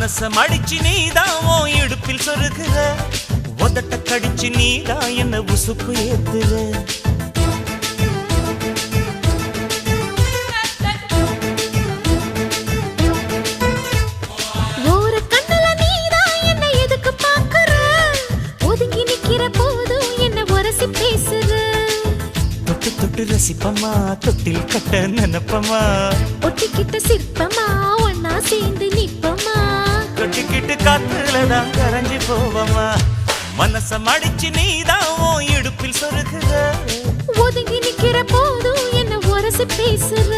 மனச மடிச்சு நீதான் உன் இடுப்பில் சொருகுற, உதட்ட கடிச்சு நீதான் என்ன உசுப்பு ஏத்துற. ஒரு கண்ணுல நீதான் என்ன எதுக்கு பாக்குற, ஒதுங்கி நிக்கிற போதும் என்ன உரசி பேசுற. தொட்டு தொட்டு ரசிப்பமா, தொட்டில் கட்ட நினைப்பமா, ஒட்டிக்கிட்ட சிற்பமா ஒன்னா சேர்ந்து நிப்பமா, தொட்டிக்கிட்டு காத்துலதான் கரைஞ்சு போவமா. மனச மடிச்சு நீதான் உன் இடுப்பில் சொருகுற, ஒதுங்கி நிக்கிற போதும் என்ன உரசி பேசுற.